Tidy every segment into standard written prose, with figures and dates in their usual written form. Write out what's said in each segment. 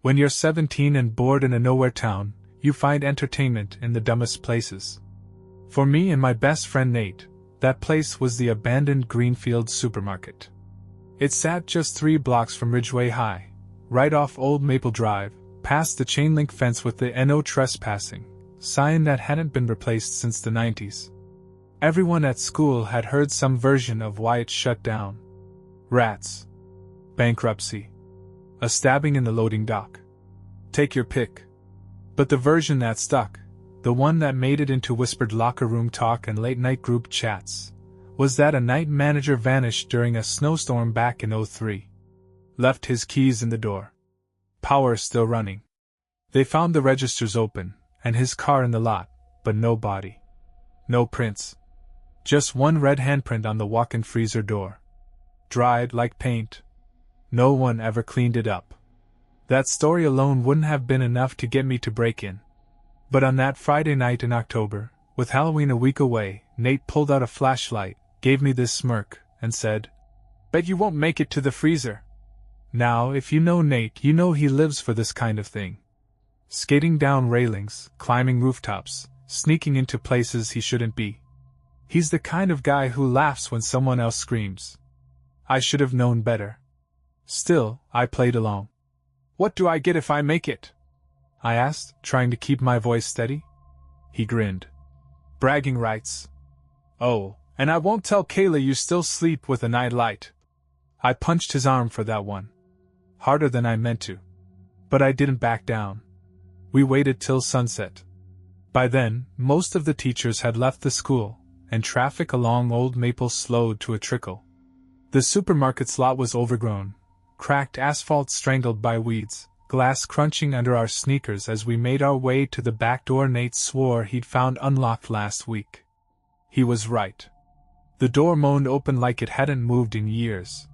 When you're 17 and bored in a nowhere town, you find entertainment in the dumbest places. For me and my best friend Nate, that place was the abandoned Greenfield supermarket. It sat just 3 blocks from Ridgeway High, right off Old Maple Drive, past the chain-link fence with the "No Trespassing" sign that hadn't been replaced since the 90s. Everyone at school had heard some version of why it shut down. Rats. Bankruptcy. A stabbing in the loading dock. Take your pick. But the version that stuck, the one that made it into whispered locker room talk and late-night group chats, was that a night manager vanished during a snowstorm back in '03. Left his keys in the door. Power still running. They found the registers open, and his car in the lot, but no body. No prints. Just one red handprint on the walk-in freezer door. Dried like paint. No one ever cleaned it up. That story alone wouldn't have been enough to get me to break in. But on that Friday night in October, with Halloween a week away, Nate pulled out a flashlight, gave me this smirk, and said, "Bet you won't make it to the freezer." Now, if you know Nate, you know he lives for this kind of thing. Skating down railings, climbing rooftops, sneaking into places he shouldn't be. He's the kind of guy who laughs when someone else screams. I should have known better. Still, I played along. "What do I get if I make it?" I asked, trying to keep my voice steady. He grinned. "Bragging rights. Oh, and I won't tell Kayla you still sleep with a night light." I punched his arm for that one. Harder than I meant to. But I didn't back down. We waited till sunset. By then, most of the teachers had left the school, and traffic along Old Maple slowed to a trickle. The supermarket's lot was overgrown, cracked asphalt strangled by weeds, glass crunching under our sneakers as we made our way to the back door Nate swore he'd found unlocked last week. He was right. The door moaned open like it hadn't moved in years.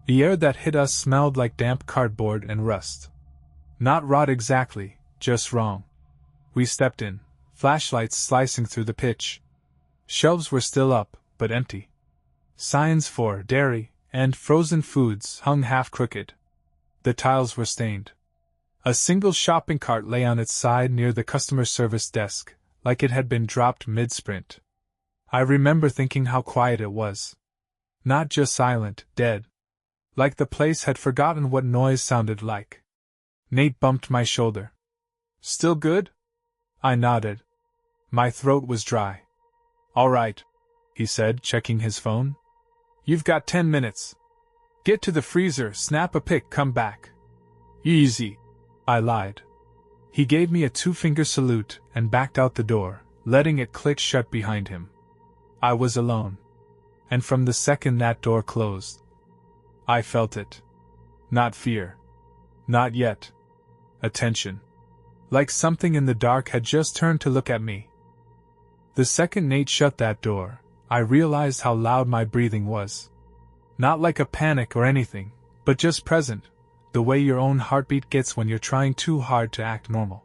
The air that hit us smelled like damp cardboard and rust. Not rot exactly, just wrong. We stepped in, flashlights slicing through the pitch. Shelves were still up, but empty. Signs for dairy and frozen foods hung half-crooked. The tiles were stained. A single shopping cart lay on its side near the customer service desk, like it had been dropped mid-sprint. I remember thinking how quiet it was. Not just silent, dead. Like the place had forgotten what noise sounded like. Nate bumped my shoulder. "Still good?" I nodded. My throat was dry. "All right," he said, checking his phone. "You've got 10 minutes. Get to the freezer, snap a pic, come back." "Easy," I lied. He gave me a 2-finger salute and backed out the door, letting it click shut behind him. I was alone. And from the second that door closed, I felt it. Not fear. Not yet. Attention. Like something in the dark had just turned to look at me. The second Nate shut that door, I realized how loud my breathing was. Not like a panic or anything, but just present, the way your own heartbeat gets when you're trying too hard to act normal.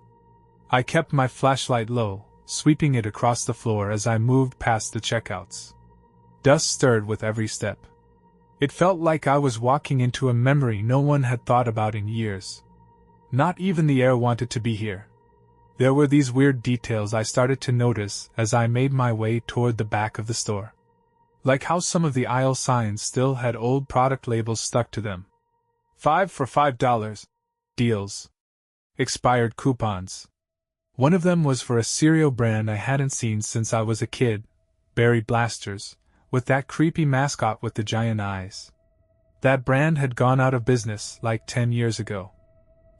I kept my flashlight low, sweeping it across the floor as I moved past the checkouts. Dust stirred with every step. It felt like I was walking into a memory no one had thought about in years. Not even the air wanted to be here. There were these weird details I started to notice as I made my way toward the back of the store. Like how some of the aisle signs still had old product labels stuck to them. 5 for $5. Deals. Expired coupons. One of them was for a cereal brand I hadn't seen since I was a kid, Berry Blasters, with that creepy mascot with the giant eyes. That brand had gone out of business like 10 years ago.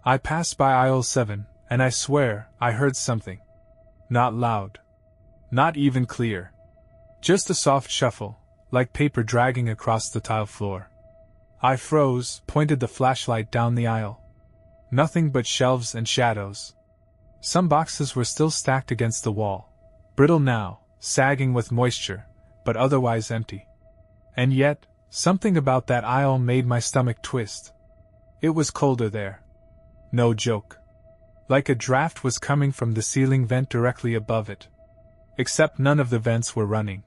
I passed by aisle 7, and I swear I heard something. Not loud. Not even clear. Just a soft shuffle, like paper dragging across the tile floor. I froze, pointed the flashlight down the aisle. Nothing but shelves and shadows. Some boxes were still stacked against the wall, brittle now, sagging with moisture, but otherwise empty. And yet, something about that aisle made my stomach twist. It was colder there. No joke. Like a draft was coming from the ceiling vent directly above it. Except none of the vents were running.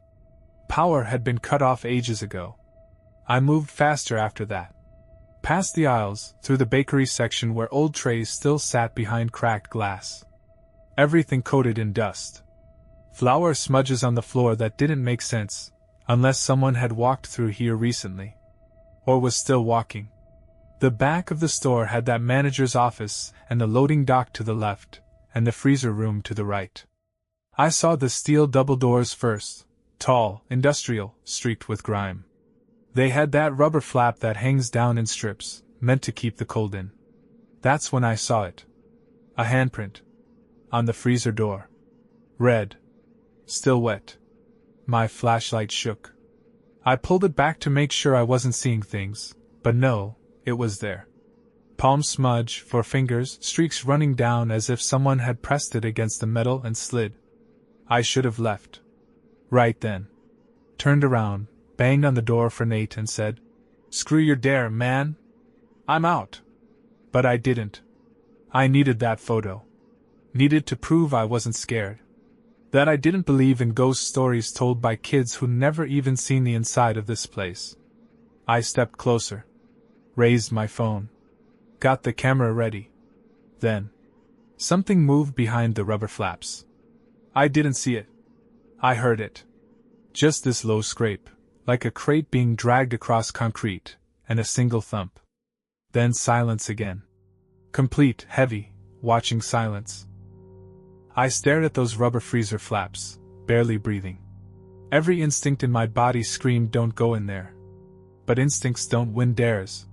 Power had been cut off ages ago. I moved faster after that. Past the aisles, through the bakery section where old trays still sat behind cracked glass. Everything coated in dust. Flour smudges on the floor that didn't make sense, unless someone had walked through here recently. Or was still walking. The back of the store had that manager's office and the loading dock to the left, and the freezer room to the right. I saw the steel double doors first, tall, industrial, streaked with grime. They had that rubber flap that hangs down in strips, meant to keep the cold in. That's when I saw it. A handprint. On the freezer door. Red. Still wet. My flashlight shook. I pulled it back to make sure I wasn't seeing things, but no, it was there. Palm smudge, for fingers, streaks running down as if someone had pressed it against the metal and slid. I should have left. Right then. Turned around, banged on the door for Nate and said, "Screw your dare, man. I'm out." But I didn't. I needed that photo. Needed to prove I wasn't scared. That I didn't believe in ghost stories told by kids who never even seen the inside of this place. I stepped closer. Raised my phone. Got the camera ready. Then, something moved behind the rubber flaps. I didn't see it. I heard it. Just this low scrape, like a crate being dragged across concrete, and a single thump. Then silence again. Complete, heavy, watching silence. I stared at those rubber freezer flaps, barely breathing. Every instinct in my body screamed, "Don't go in there." But instincts don't win dares.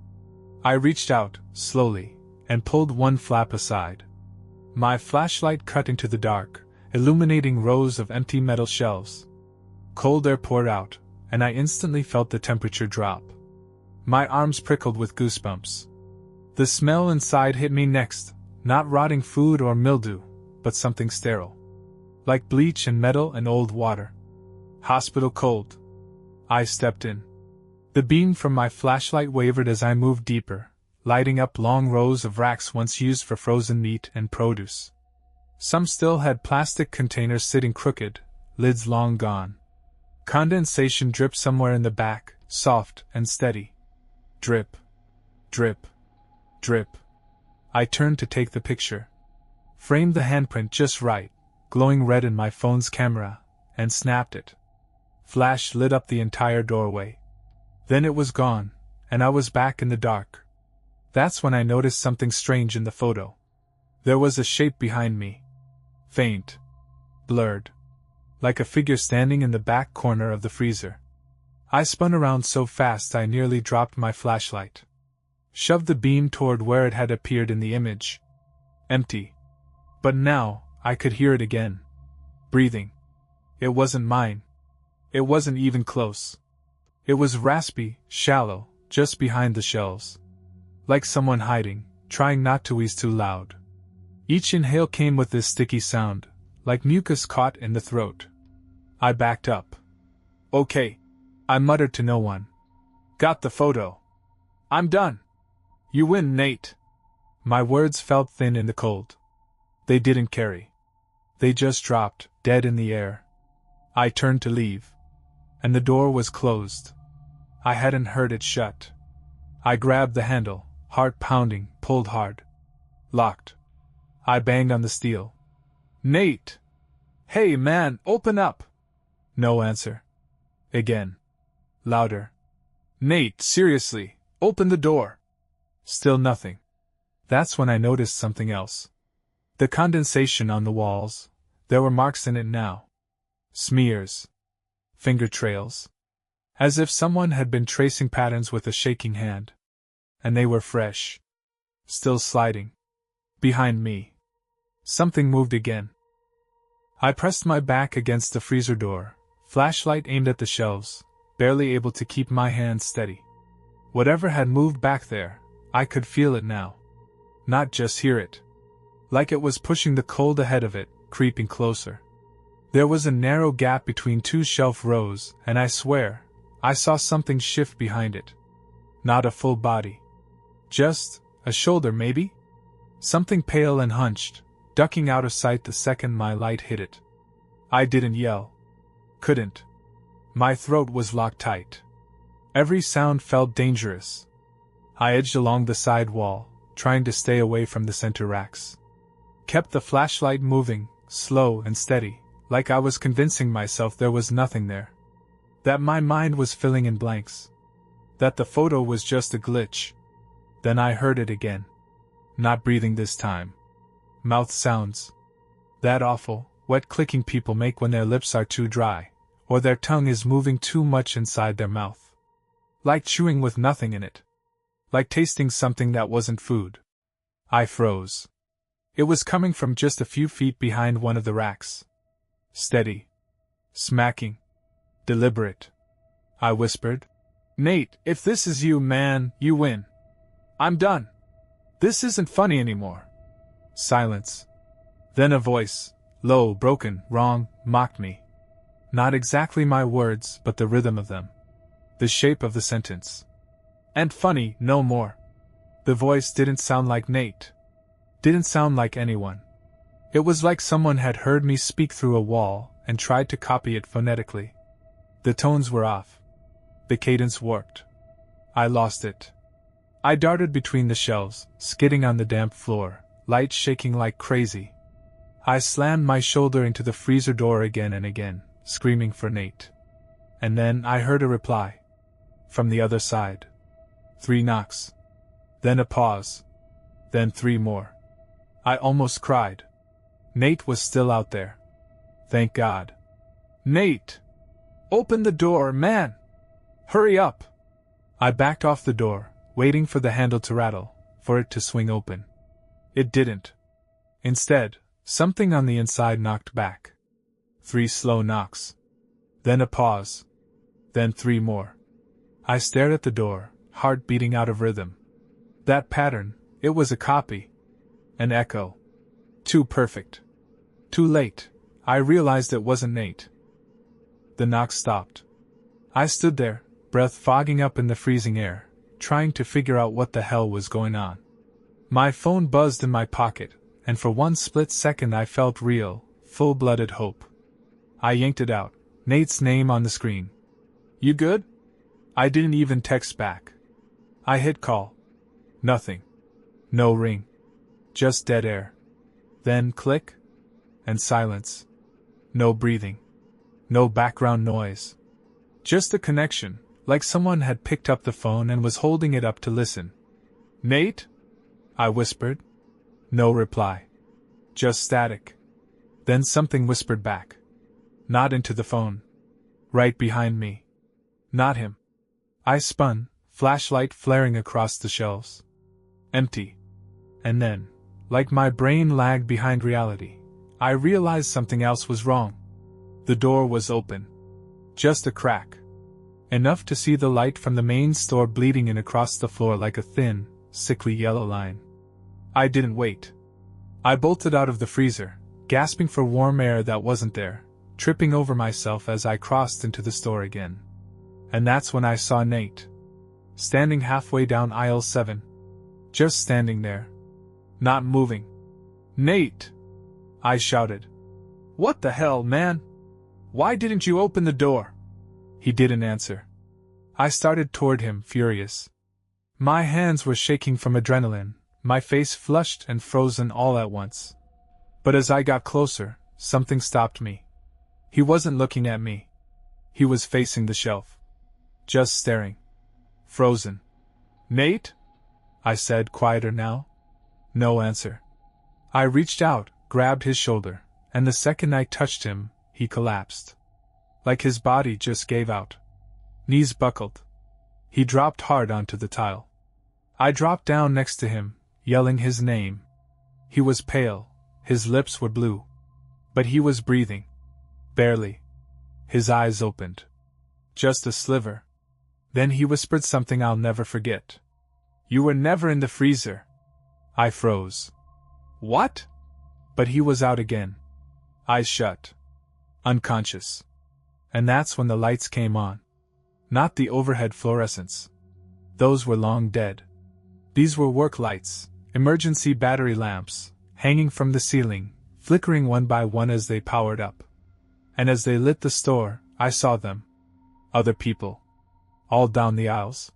I reached out, slowly, and pulled one flap aside. My flashlight cut into the dark, illuminating rows of empty metal shelves. Cold air poured out, and I instantly felt the temperature drop. My arms prickled with goosebumps. The smell inside hit me next, not rotting food or mildew, but something sterile. Like bleach and metal and old water. Hospital cold. I stepped in. The beam from my flashlight wavered as I moved deeper, lighting up long rows of racks once used for frozen meat and produce. Some still had plastic containers sitting crooked, lids long gone. Condensation dripped somewhere in the back, soft and steady. Drip. Drip. Drip. I turned to take the picture. Framed the handprint just right, glowing red in my phone's camera, and snapped it. Flash lit up the entire doorway. Then it was gone, and I was back in the dark. That's when I noticed something strange in the photo. There was a shape behind me. Faint. Blurred. Like a figure standing in the back corner of the freezer. I spun around so fast I nearly dropped my flashlight. Shoved the beam toward where it had appeared in the image. Empty. But now, I could hear it again. Breathing. It wasn't mine. It wasn't even close. It was raspy, shallow, just behind the shelves. Like someone hiding, trying not to wheeze too loud. Each inhale came with this sticky sound, like mucus caught in the throat. I backed up. "Okay," I muttered to no one. "Got the photo. I'm done. You win, Nate." My words felt thin in the cold. They didn't carry. They just dropped, dead in the air. I turned to leave. And the door was closed. I hadn't heard it shut. I grabbed the handle, heart pounding, pulled hard. Locked. I banged on the steel. "Nate! Hey man, open up!" No answer. Again. Louder. "Nate, seriously, open the door!" Still nothing. That's when I noticed something else. The condensation on the walls, there were marks in it now. Smears. Finger trails. As if someone had been tracing patterns with a shaking hand. And they were fresh. Still sliding. Behind me. Something moved again. I pressed my back against the freezer door, flashlight aimed at the shelves, barely able to keep my hand steady. Whatever had moved back there, I could feel it now. Not just hear it. Like it was pushing the cold ahead of it, creeping closer. There was a narrow gap between two shelf rows, and I swear, I saw something shift behind it. Not a full body. Just a shoulder, maybe? Something pale and hunched, ducking out of sight the second my light hit it. I didn't yell. Couldn't. My throat was locked tight. Every sound felt dangerous. I edged along the side wall, trying to stay away from the center racks. Kept the flashlight moving, slow and steady, like I was convincing myself there was nothing there. That my mind was filling in blanks. That the photo was just a glitch. Then I heard it again. Not breathing this time. Mouth sounds. That awful, wet clicking people make when their lips are too dry, or their tongue is moving too much inside their mouth. Like chewing with nothing in it. Like tasting something that wasn't food. I froze. It was coming from just a few feet behind one of the racks. Steady. Smacking. Deliberate. I whispered. Nate, if this is you, man, you win. I'm done. This isn't funny anymore. Silence. Then a voice, low, broken, wrong, mocked me. Not exactly my words, but the rhythm of them. The shape of the sentence. And funny, no more. The voice didn't sound like Nate. Didn't sound like anyone. It was like someone had heard me speak through a wall and tried to copy it phonetically. The tones were off. The cadence warped. I lost it. I darted between the shelves, skidding on the damp floor, light shaking like crazy. I slammed my shoulder into the freezer door again and again, screaming for Nate. And then I heard a reply. From the other side. 3 knocks. Then a pause. Then 3 more. I almost cried. Nate was still out there. Thank God. Nate! Open the door, man! Hurry up! I backed off the door, waiting for the handle to rattle, for it to swing open. It didn't. Instead, something on the inside knocked back. 3 slow knocks. Then a pause. Then 3 more. I stared at the door, heart beating out of rhythm. That pattern, it was a copy. An echo. Too perfect. Too late, I realized it wasn't Nate. The knock stopped. I stood there, breath fogging up in the freezing air, trying to figure out what the hell was going on. My phone buzzed in my pocket, and for one split second I felt real, full-blooded hope. I yanked it out, Nate's name on the screen. You good? I didn't even text back. I hit call. Nothing. No ring. Just dead air. Then click. And silence. No breathing. No background noise. Just a connection, like someone had picked up the phone and was holding it up to listen. Nate? I whispered. No reply. Just static. Then something whispered back. Not into the phone. Right behind me. Not him. I spun, flashlight flaring across the shelves. Empty. And then, like my brain lagged behind reality, I realized something else was wrong. The door was open. Just a crack. Enough to see the light from the main store bleeding in across the floor like a thin, sickly yellow line. I didn't wait. I bolted out of the freezer, gasping for warm air that wasn't there, tripping over myself as I crossed into the store again. And that's when I saw Nate. Standing halfway down aisle 7. Just standing there. Not moving. Nate! I shouted. What the hell, man? Why didn't you open the door? He didn't answer. I started toward him, furious. My hands were shaking from adrenaline, my face flushed and frozen all at once. But as I got closer, something stopped me. He wasn't looking at me. He was facing the shelf. Just staring. Frozen. Nate? I said, quieter now. No answer. I reached out, grabbed his shoulder, and the second I touched him, he collapsed. Like his body just gave out. Knees buckled. He dropped hard onto the tile. I dropped down next to him, yelling his name. He was pale, his lips were blue. But he was breathing. Barely. His eyes opened. Just a sliver. Then he whispered something I'll never forget. You were never in the freezer. I froze. What? But he was out again. Eyes shut. Unconscious. And that's when the lights came on. Not the overhead fluorescents. Those were long dead. These were work lights, emergency battery lamps, hanging from the ceiling, flickering one by one as they powered up. And as they lit the store, I saw them. Other people. All down the aisles.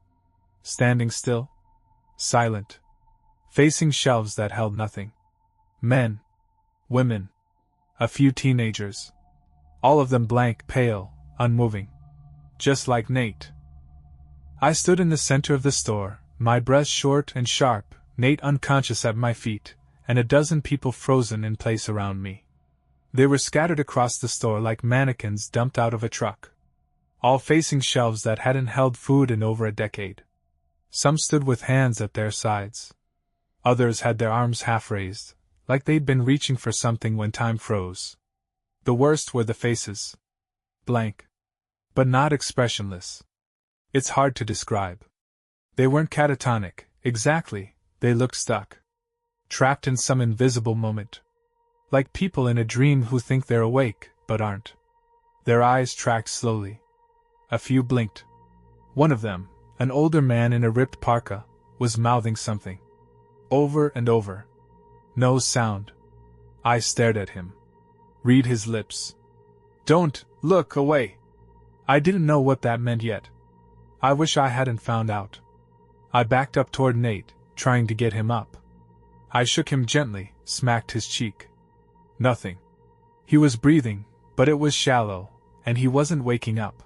Standing still. silent, facing shelves that held nothing. Men, women, a few teenagers. All of them blank, pale, unmoving. Just like Nate. I stood in the center of the store, my breath short and sharp, Nate unconscious at my feet, and a dozen people frozen in place around me. They were scattered across the store like mannequins dumped out of a truck. All facing shelves that hadn't held food in over a decade. Some stood with hands at their sides. Others had their arms half raised, like they'd been reaching for something when time froze. The worst were the faces. Blank. But not expressionless. It's hard to describe. They weren't catatonic, exactly, they looked stuck. Trapped in some invisible moment. Like people in a dream who think they're awake, but aren't. Their eyes tracked slowly. A few blinked. One of them, an older man in a ripped parka, was mouthing something. Over and over. No sound. I stared at him. Read his lips. Don't look away. I didn't know what that meant yet. I wish I hadn't found out. I backed up toward Nate, trying to get him up. I shook him gently, smacked his cheek. Nothing. He was breathing, but it was shallow, and he wasn't waking up.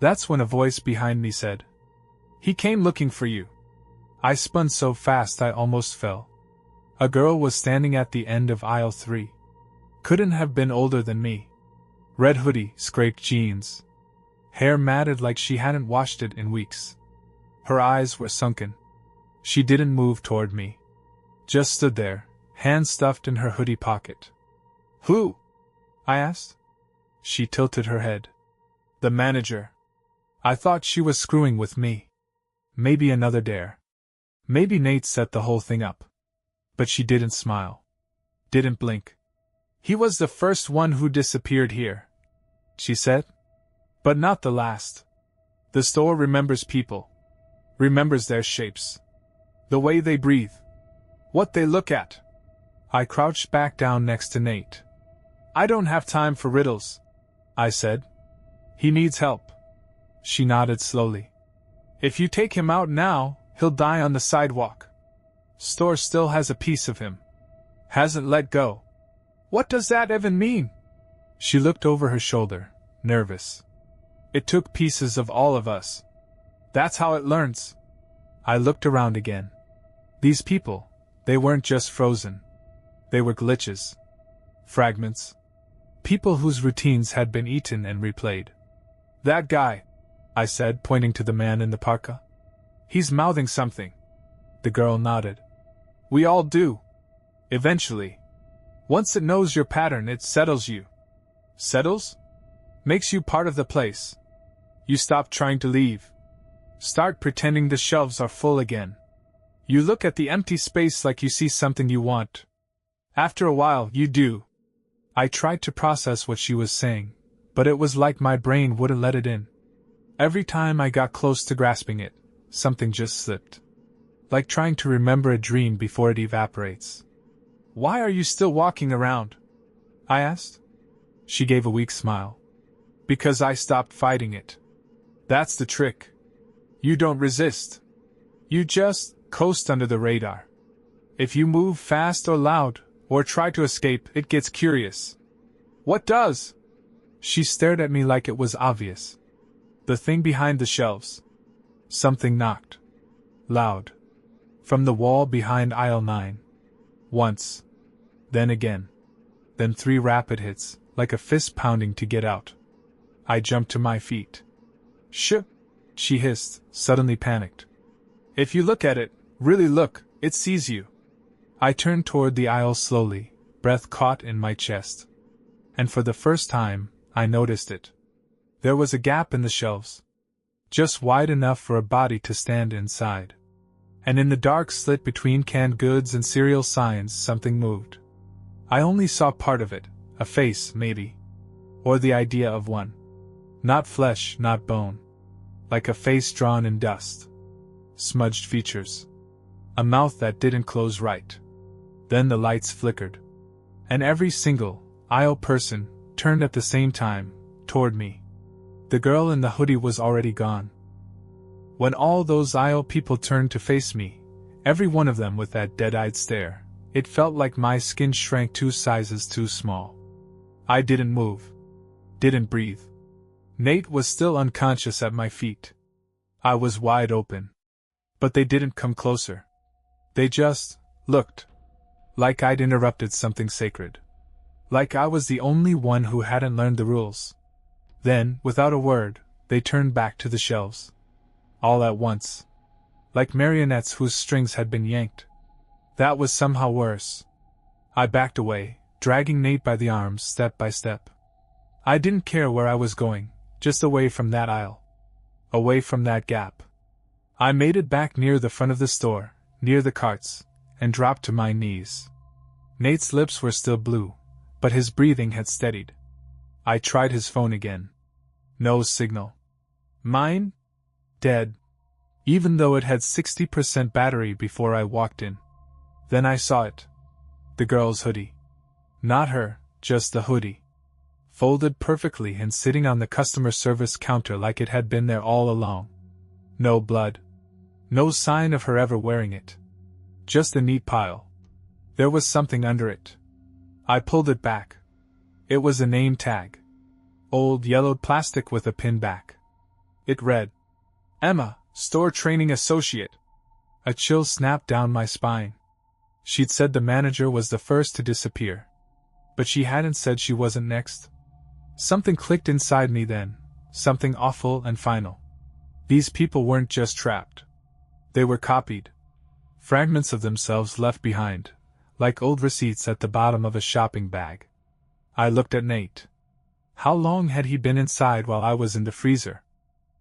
That's when a voice behind me said, "He came looking for you." I spun so fast I almost fell. A girl was standing at the end of aisle 3. Couldn't have been older than me. Red hoodie, scraped jeans. Hair matted like she hadn't washed it in weeks. Her eyes were sunken. She didn't move toward me. Just stood there, hands stuffed in her hoodie pocket. "Who?" I asked. She tilted her head. "The manager." I thought she was screwing with me. Maybe another dare. Maybe Nate set the whole thing up. But she didn't smile. Didn't blink. "He was the first one who disappeared here," she said. "But not the last. The store remembers people. Remembers their shapes. The way they breathe. What they look at." I crouched back down next to Nate. "I don't have time for riddles," I said. "He needs help." She nodded slowly. "If you take him out now, he'll die on the sidewalk. Store still has a piece of him. Hasn't let go." "What does that even mean?" She looked over her shoulder, nervous. "It took pieces of all of us. That's how it learns." I looked around again. These people, they weren't just frozen. They were glitches. Fragments. People whose routines had been eaten and replayed. "That guy," I said, pointing to the man in the parka. "He's mouthing something." The girl nodded. "We all do. Eventually. Once it knows your pattern, it settles you." "Settles?" "Makes you part of the place. You stop trying to leave. Start pretending the shelves are full again. You look at the empty space like you see something you want. After a while, you do." I tried to process what she was saying, but it was like my brain wouldn't let it in. Every time I got close to grasping it, something just slipped. Like trying to remember a dream before it evaporates. "Why are you still walking around?" I asked. She gave a weak smile. "Because I stopped fighting it. That's the trick. You don't resist. You just coast under the radar. If you move fast or loud, or try to escape, it gets curious." "What does?" She stared at me like it was obvious. "The thing behind the shelves." Something knocked. Loud. From the wall behind aisle 9. Once. Then again. Then 3 rapid hits, like a fist pounding to get out. I jumped to my feet. "Shh!" she hissed, suddenly panicked. "If you look at it, really look, it sees you." I turned toward the aisle slowly, breath caught in my chest. And for the first time, I noticed it. There was a gap in the shelves. Just wide enough for a body to stand inside. And in the dark slit between canned goods and cereal signs, something moved. I only saw part of it, a face, maybe. Or the idea of one. Not flesh, not bone. Like a face drawn in dust. Smudged features. A mouth that didn't close right. Then the lights flickered. And every single aisle person turned at the same time, toward me. The girl in the hoodie was already gone. When all those aisle people turned to face me, Every one of them with that dead-eyed stare. It felt like my skin shrank 2 sizes too small. I didn't move. Didn't breathe. Nate was still unconscious at my feet. I was wide open. But they didn't come closer. They just looked. Like I'd interrupted something sacred. Like I was the only one who hadn't learned the rules. Then, without a word, they turned back to the shelves. All at once. Like marionettes whose strings had been yanked. That was somehow worse. I backed away, dragging Nate by the arms step by step. I didn't care where I was going, just away from that aisle. Away from that gap. I made it back near the front of the store, near the carts, and dropped to my knees. Nate's lips were still blue, but his breathing had steadied. I tried his phone again. No signal. Mine? Dead. Even though it had 60% battery before I walked in. Then I saw it. The girl's hoodie. Not her, just the hoodie. Folded perfectly and sitting on the customer service counter like it had been there all along. No blood. No sign of her ever wearing it. Just a neat pile. There was something under it. I pulled it back. It was a name tag. Old yellowed plastic with a pin back. It read, Emma, Store Training Associate. A chill snapped down my spine. She'd said the manager was the first to disappear. But she hadn't said she wasn't next. Something clicked inside me then, something awful and final. These people weren't just trapped. They were copied. Fragments of themselves left behind, like old receipts at the bottom of a shopping bag. I looked at Nate. How long had he been inside while I was in the freezer?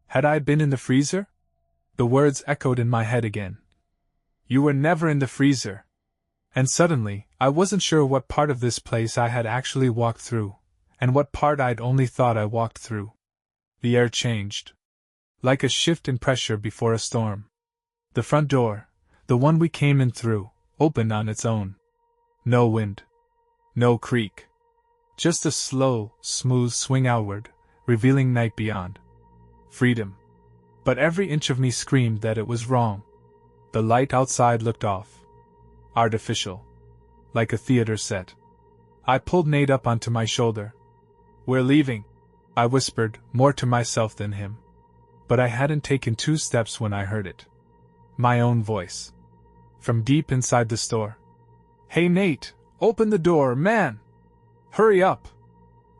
Had I been in the freezer? The words echoed in my head again. You were never in the freezer. And suddenly, I wasn't sure what part of this place I had actually walked through, and what part I'd only thought I walked through. The air changed. Like a shift in pressure before a storm. The front door, the one we came in through, opened on its own. No wind. No creak. Just a slow, smooth swing outward, revealing night beyond. Freedom. But every inch of me screamed that it was wrong. The light outside looked off. Artificial. Like a theater set. I pulled Nate up onto my shoulder. We're leaving, I whispered, more to myself than him. But I hadn't taken 2 steps when I heard it. My own voice. From deep inside the store. Hey Nate, open the door, man! Hurry up!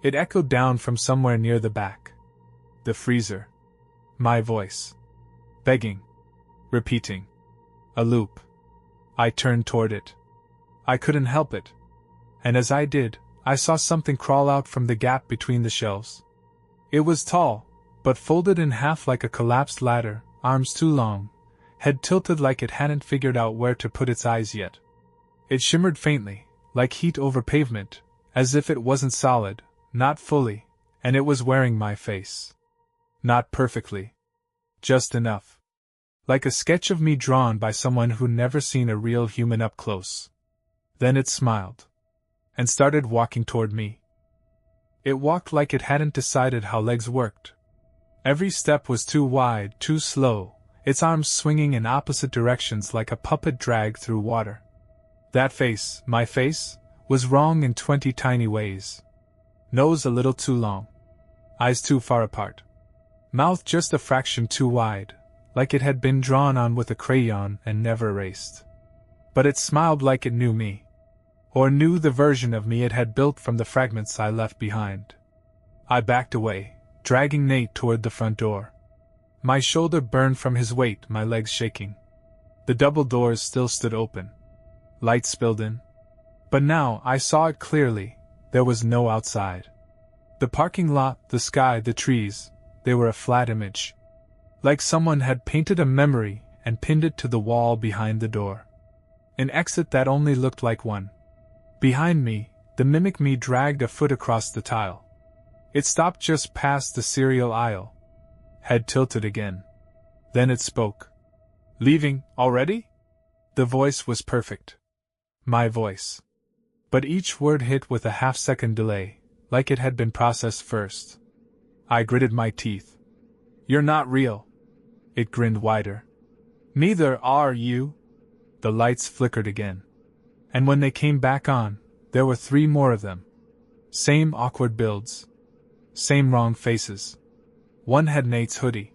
It echoed down from somewhere near the back. The freezer. My voice. Begging. Repeating. A loop. I turned toward it. I couldn't help it. And as I did, I saw something crawl out from the gap between the shelves. It was tall, but folded in half like a collapsed ladder, arms too long, head tilted like it hadn't figured out where to put its eyes yet. It shimmered faintly, like heat over pavement, as if it wasn't solid, not fully, and it was wearing my face. Not perfectly. Just enough. Like a sketch of me drawn by someone who'd never seen a real human up close. Then it smiled. And started walking toward me. It walked like it hadn't decided how legs worked. Every step was too wide, too slow, its arms swinging in opposite directions like a puppet dragged through water. That face, my face, was wrong in 20 tiny ways. Nose a little too long. Eyes too far apart. Mouth just a fraction too wide, like it had been drawn on with a crayon and never erased. But it smiled like it knew me. Or knew the version of me it had built from the fragments I left behind. I backed away, dragging Nate toward the front door. My shoulder burned from his weight, my legs shaking. The double doors still stood open. Light spilled in. But now I saw it clearly, there was no outside. The parking lot, the sky, the trees, they were a flat image. Like someone had painted a memory and pinned it to the wall behind the door. An exit that only looked like one. Behind me, the mimic me dragged a foot across the tile. It stopped just past the cereal aisle. Head tilted again. Then it spoke. Leaving, already? The voice was perfect. My voice. But each word hit with a half-second delay, like it had been processed first. I gritted my teeth. You're not real. It grinned wider. Neither are you. The lights flickered again. And when they came back on, there were 3 more of them. Same awkward builds. Same wrong faces. One had Nate's hoodie.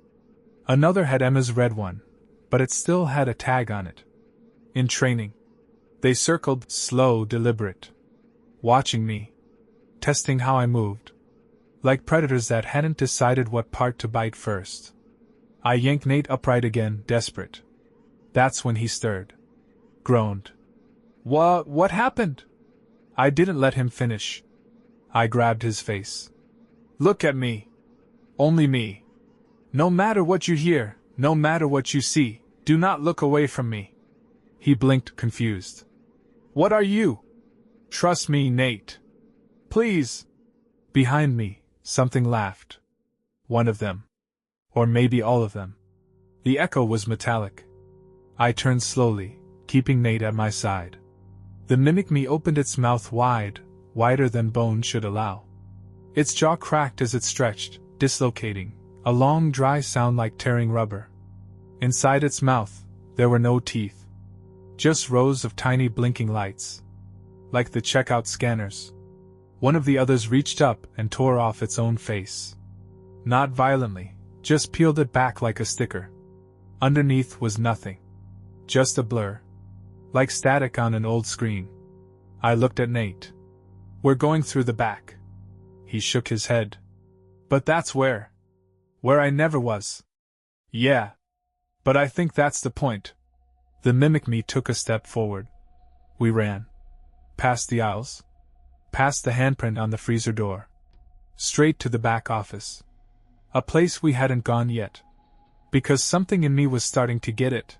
Another had Emma's red one, but it still had a tag on it. In training. They circled, slow, deliberate. Watching me. Testing how I moved. Like predators that hadn't decided what part to bite first. I yanked Nate upright again, desperate. That's when he stirred. Groaned. What happened? I didn't let him finish. I grabbed his face. Look at me. Only me. No matter what you hear, no matter what you see, do not look away from me. He blinked, confused. What are you? Trust me, Nate. Please. Behind me, something laughed. One of them. Or maybe all of them. The echo was metallic. I turned slowly, keeping Nate at my side. The mimic me opened its mouth wide, wider than bone should allow. Its jaw cracked as it stretched, dislocating, a long dry sound like tearing rubber. Inside its mouth, there were no teeth. Just rows of tiny blinking lights. Like the checkout scanners. One of the others reached up and tore off its own face. Not violently, just peeled it back like a sticker. Underneath was nothing. Just a blur. Like static on an old screen. I looked at Nate. We're going through the back. He shook his head. But that's where I never was. Yeah. But I think that's the point. The mimic me took a step forward. We ran. Past the aisles. Past the handprint on the freezer door. Straight to the back office. A place we hadn't gone yet. Because something in me was starting to get it.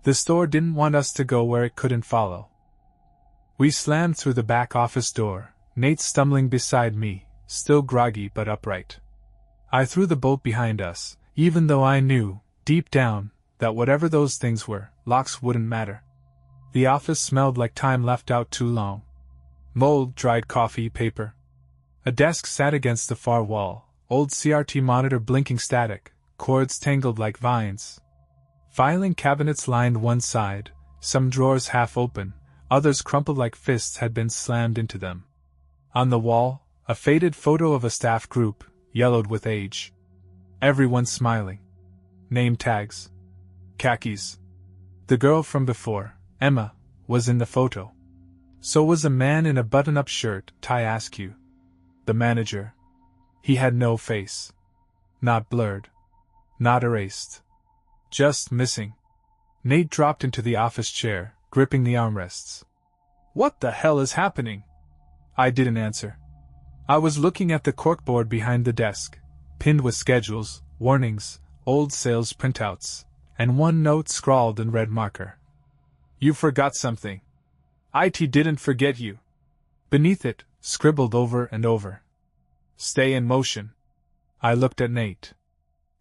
The store didn't want us to go where it couldn't follow. We slammed through the back office door, Nate stumbling beside me, still groggy but upright. I threw the bolt behind us, even though I knew, deep down, that whatever those things were, locks wouldn't matter. The office smelled like time left out too long. Mold, dried coffee, paper. A desk sat against the far wall, old CRT monitor blinking static, cords tangled like vines. Filing cabinets lined one side, some drawers half open, others crumpled like fists had been slammed into them. On the wall, a faded photo of a staff group, yellowed with age. Everyone smiling. Name tags. Khakis. The girl from before, Emma, was in the photo. So was a man in a button-up shirt, tie askew. The manager. He had no face. Not blurred. Not erased. Just missing. Nate dropped into the office chair, gripping the armrests. What the hell is happening? I didn't answer. I was looking at the corkboard behind the desk, pinned with schedules, warnings, old sales printouts, and one note scrawled in red marker. You forgot something. IT didn't forget you. Beneath it, scribbled over and over. Stay in motion. I looked at Nate.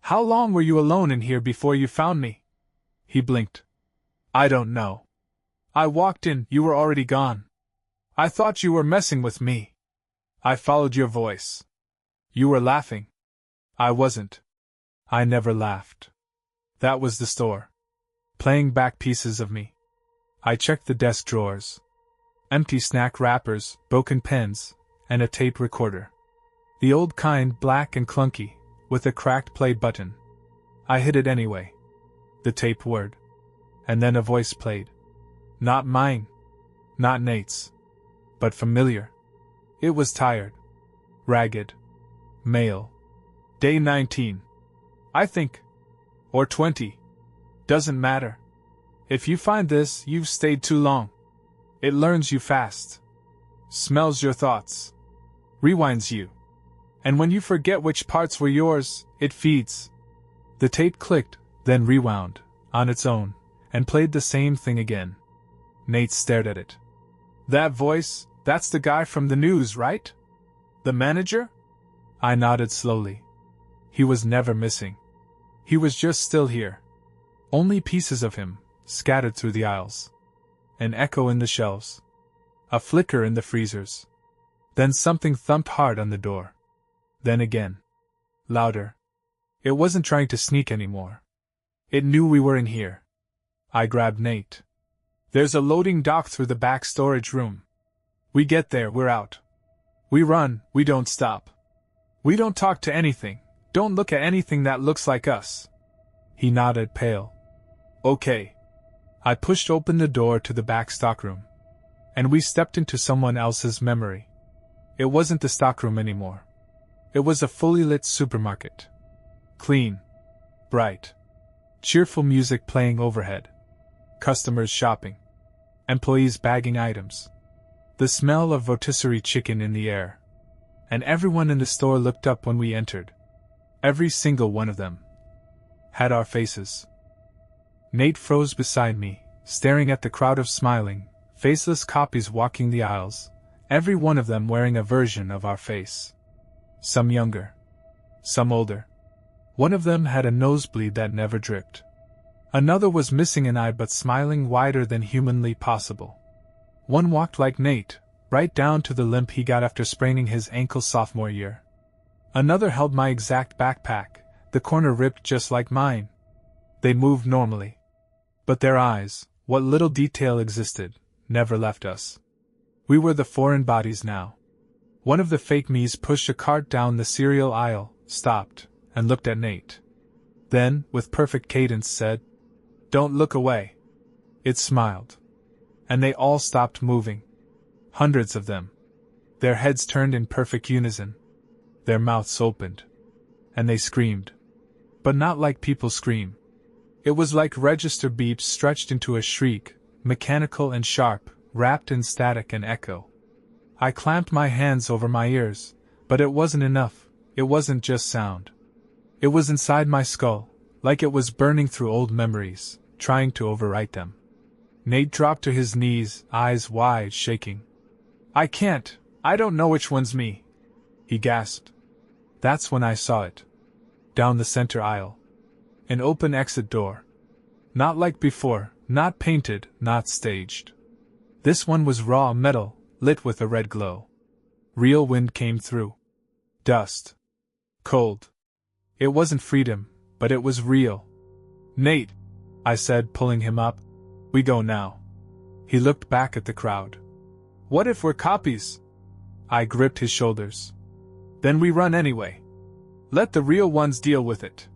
How long were you alone in here before you found me? He blinked. I don't know. I walked in, you were already gone. I thought you were messing with me. I followed your voice. You were laughing. I wasn't. I never laughed. That was the store. Playing back pieces of me. I checked the desk drawers. Empty snack wrappers, broken pens, and a tape recorder. The old kind, black and clunky, with a cracked play button. I hit it anyway. The tape whirred. And then a voice played. Not mine. Not Nate's. But familiar. It was tired. Ragged. Male. Day 19. I think. Or 20. Doesn't matter. If you find this, you've stayed too long. It learns you fast. Smells your thoughts. Rewinds you. And when you forget which parts were yours, it feeds. The tape clicked, then rewound, on its own, and played the same thing again. Nate stared at it. That voice, that's the guy from the news, right? The manager? I nodded slowly. He was never missing. He was just still here. Only pieces of him, scattered through the aisles. An echo in the shelves. A flicker in the freezers. Then something thumped hard on the door. Then again. Louder. It wasn't trying to sneak anymore. It knew we were in here. I grabbed Nate. There's a loading dock through the back storage room. We get there, we're out. We run, we don't stop. We don't talk to anything, don't look at anything that looks like us. He nodded, pale. Okay. I pushed open the door to the back stockroom. And we stepped into someone else's memory. It wasn't the stockroom anymore. It was a fully lit supermarket. Clean. Bright. Cheerful music playing overhead. Customers shopping. Employees bagging items. The smell of rotisserie chicken in the air. And everyone in the store looked up when we entered. Every single one of them had our faces. Nate froze beside me, staring at the crowd of smiling, faceless copies walking the aisles, every one of them wearing a version of our face. Some younger. Some older. One of them had a nosebleed that never dripped. Another was missing an eye but smiling wider than humanly possible. One walked like Nate, right down to the limp he got after spraining his ankle sophomore year. Another held my exact backpack, the corner ripped just like mine. They moved normally. But their eyes, what little detail existed, never left us. We were the foreign bodies now. One of the fake me's pushed a cart down the cereal aisle, stopped, and looked at Nate. Then, with perfect cadence, said, "Don't look away." It smiled. And they all stopped moving. Hundreds of them. Their heads turned in perfect unison. Their mouths opened. And they screamed. But not like people scream. It was like register beeps stretched into a shriek, mechanical and sharp, wrapped in static and echo. I clamped my hands over my ears, but it wasn't enough. It wasn't just sound. It was inside my skull, like it was burning through old memories, trying to overwrite them. Nate dropped to his knees, eyes wide, shaking. "I can't, I don't know which one's me," he gasped. That's when I saw it. Down the center aisle. An open exit door. Not like before, not painted, not staged. This one was raw metal, lit with a red glow. Real wind came through. Dust. Cold. It wasn't freedom, but it was real. "Nate," I said, pulling him up. "We go now." He looked back at the crowd. "What if we're copies?" I gripped his shoulders. "Then we run anyway. Let the real ones deal with it."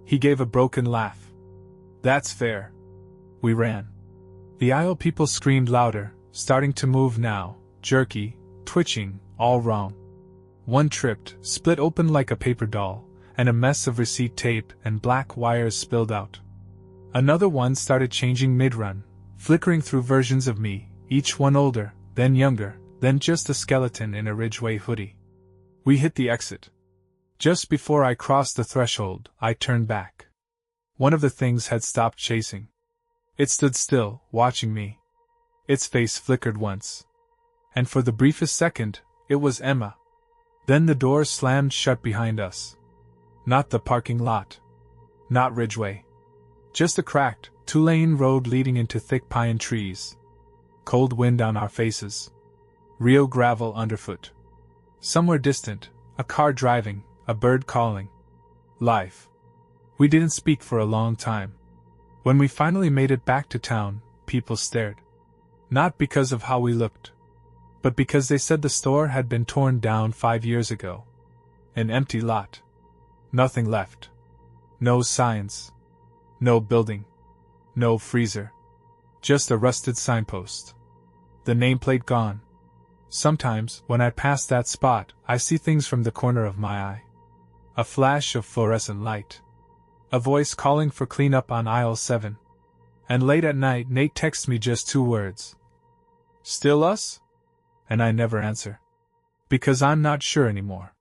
He gave a broken laugh. "That's fair." We ran. The aisle people screamed louder, starting to move now, jerky, twitching, all wrong. One tripped, split open like a paper doll, and a mess of receipt tape and black wires spilled out. Another one started changing mid-run, flickering through versions of me, each one older, then younger, then just a skeleton in a Ridgeway hoodie. We hit the exit. Just before I crossed the threshold, I turned back. One of the things had stopped chasing. It stood still, watching me. Its face flickered once. And for the briefest second, it was Emma. Then the door slammed shut behind us. Not the parking lot. Not Ridgeway. Just a cracked, two-lane road leading into thick pine trees. Cold wind on our faces. Real gravel underfoot. Somewhere distant, a car driving, a bird calling. Life. We didn't speak for a long time. When we finally made it back to town, people stared. Not because of how we looked, but because they said the store had been torn down 5 years ago. An empty lot. Nothing left. No signs. No building. No freezer. Just a rusted signpost. The nameplate gone. Sometimes, when I pass that spot, I see things from the corner of my eye. A flash of fluorescent light. A voice calling for cleanup on aisle 7. And late at night, Nate texts me just 2 words. "Still us?" And I never answer. Because I'm not sure anymore.